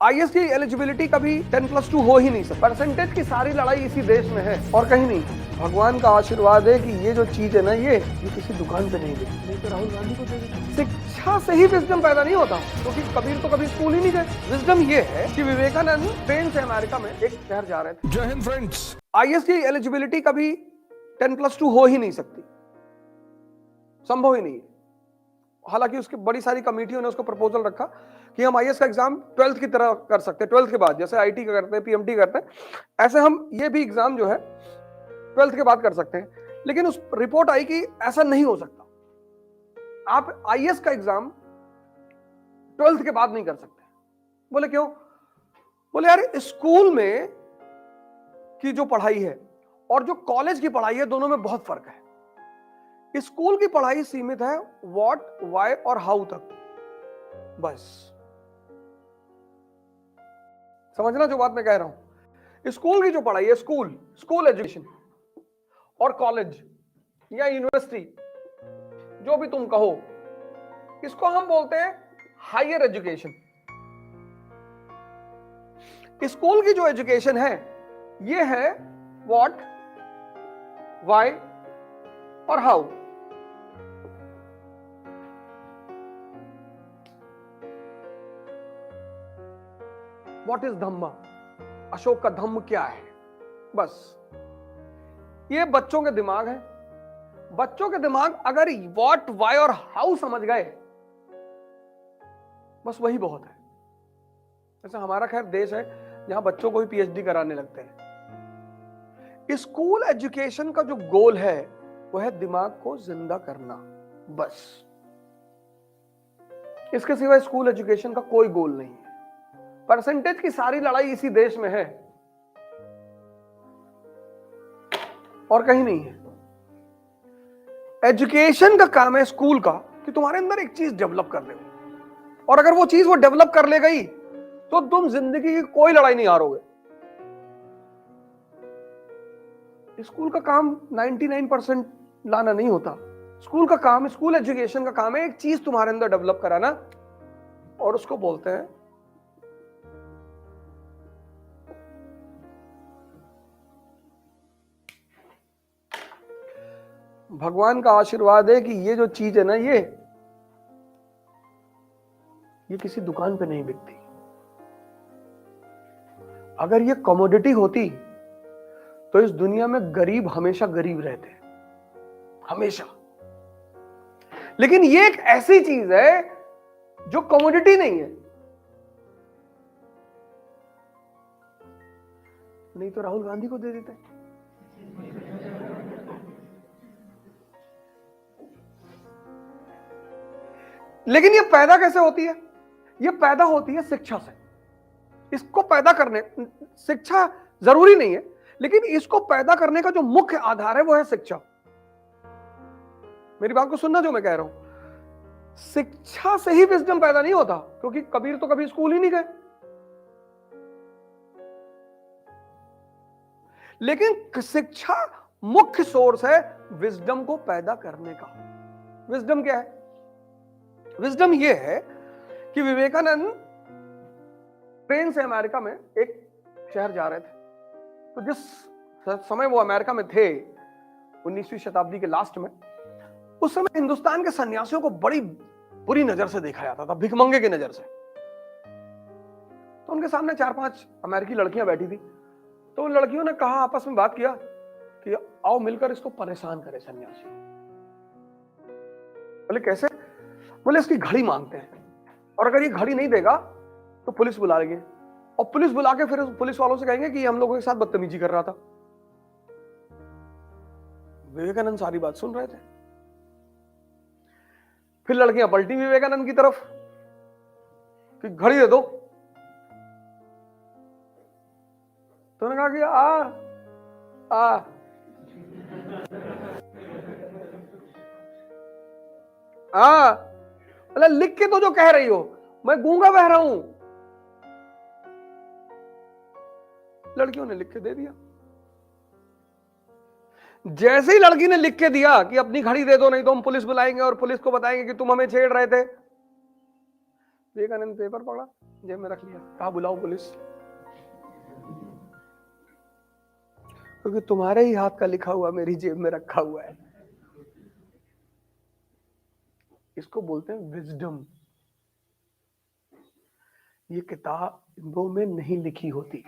IAS की eligibility कभी 10+2 हो ही नहीं सकती। परसेंटेज की सारी लड़ाई इसी देश में है और कहीं नहीं। भगवान का आशीर्वाद है कि ये जो चीज है ना, ये किसी दुकान पे नहीं मिलती। नहीं तो राहुल गांधी को दे देते। शिक्षा से ही विजडम पैदा नहीं होता, क्योंकि कबीर तो कभी स्कूल ही नहीं गए। विजडम ये है कि विवेकानंद ट्रेन से अमेरिका में एक शहर जा रहे थे। जय हिंद फ्रेंड्स। आईएएस की एलिजिबिलिटी कभी 10+2 हो ही नहीं सकती, संभव ही नहीं है। हालांकि उसकी बड़ी सारी कमेटियों ने उसको प्रपोजल रखा कि हम आईएएस का एग्जाम 12th की तरह कर सकते हैं, 12th के बाद, जैसे आईटी का करते हैं, पीएमटी करते हैं, ऐसे हम ये भी एग्जाम जो है 12th के बाद कर सकते हैं। लेकिन उस रिपोर्ट आई कि ऐसा नहीं हो सकता, आप आईएएस का एग्जाम 12th के बाद नहीं कर सकते। बोले क्यों? बोले यार, स्कूल में की जो पढ़ाई है और जो कॉलेज की पढ़ाई है, दोनों में बहुत फर्क है। स्कूल की पढ़ाई सीमित है व्हाट, व्हाई और हाउ तक, बस। समझना जो बात मैं कह रहा हूं। स्कूल की जो पढ़ाई है, स्कूल एजुकेशन, और कॉलेज या यूनिवर्सिटी, जो भी तुम कहो, इसको हम बोलते हैं हायर एजुकेशन। स्कूल की जो एजुकेशन है, ये है व्हाट, व्हाई और हाउ। व्हाट इज धम्मा, अशोक का धम्म क्या है, बस। ये बच्चों के दिमाग है। बच्चों के दिमाग अगर व्हाट, व्हाई और हाउ समझ गए, बस वही बहुत है। जैसे हमारा खैर देश है जहां बच्चों को भी पीएचडी कराने लगते हैं। स्कूल एजुकेशन का जो गोल है, वह है दिमाग को जिंदा करना, बस। इसके सिवा स्कूल एजुकेशन का कोई गोल नहीं है। परसेंटेज की सारी लड़ाई इसी देश में है और कहीं नहीं है। एजुकेशन का काम है स्कूल का कि तुम्हारे अंदर एक चीज डेवलप कर दे, और अगर वो चीज वो डेवलप कर ले गई तो तुम जिंदगी की कोई लड़ाई नहीं हारोगे। स्कूल का काम 99% लाना नहीं होता। स्कूल का काम, स्कूल एजुकेशन का काम है एक चीज तुम्हारे अंदर डेवलप कराना, और उसको बोलते हैं भगवान का आशीर्वाद है कि ये जो चीज है ना, ये किसी दुकान पे नहीं बिकती। अगर ये कमोडिटी होती तो इस दुनिया में गरीब हमेशा गरीब रहते, हमेशा। लेकिन ये एक ऐसी चीज है जो कमोडिटी नहीं है। नहीं तो राहुल गांधी को दे देते। लेकिन ये पैदा कैसे होती है? ये पैदा होती है शिक्षा से। इसको पैदा करने, शिक्षा जरूरी नहीं है, लेकिन इसको पैदा करने का जो मुख्य आधार है वो है शिक्षा। मेरी बात को सुनना जो मैं कह रहा हूं। शिक्षा से ही विजडम पैदा नहीं होता, क्योंकि कबीर तो कभी स्कूल ही नहीं गए। लेकिन शिक्षा मुख्य सोर्स है विजडम को पैदा करने का। विजडम क्या है? विजडम यह है कि विवेकानंद ट्रेन से अमेरिका में एक शहर जा रहे थे। तो जिस समय वो अमेरिका में थे, 19वीं शताब्दी के लास्ट में, उस समय हिंदुस्तान के सन्यासियों को बड़ी बुरी नजर से देखा जाता था, भिखमंगे की नजर से। तो उनके सामने 4-5 अमेरिकी लड़कियां बैठी थी। तो उन लड़कियों ने कहा, आपस में बात किया कि आओ मिलकर इसको परेशान करें, सन्यासी। बोले कैसे? बोले इसकी घड़ी मांगते हैं, और अगर ये घड़ी नहीं देगा तो पुलिस बुला लेंगे, और पुलिस बुला के फिर पुलिस वालों से कहेंगे कि हम लोगों के साथ बदतमीजी कर रहा था। विवेकानंद सारी बात सुन रहे थे। फिर लड़कियां पलटी विवेकानंद की तरफ कि घड़ी दे दो। तो उन्होंने कहा कि बोले लिख के तो जो कह रही हो, मैं गूंगा बह रहा हूं। लड़कियों ने लिख के दे दिया। जैसे ही लड़की ने लिख के दिया कि अपनी घड़ी दे दो, नहीं तो हम पुलिस बुलाएंगे और पुलिस को बताएंगे कि तुम हमें छेड़ रहे थे, विवेकानंद पेपर पकड़ा, जेब में रख लिया, कहा बुलाओ पुलिस, क्योंकि तुम्हारे ही हाथ का लिखा हुआ मेरी जेब में रखा हुआ है। इसको बोलते हैं विजडम। ये किताबों में नहीं लिखी होती।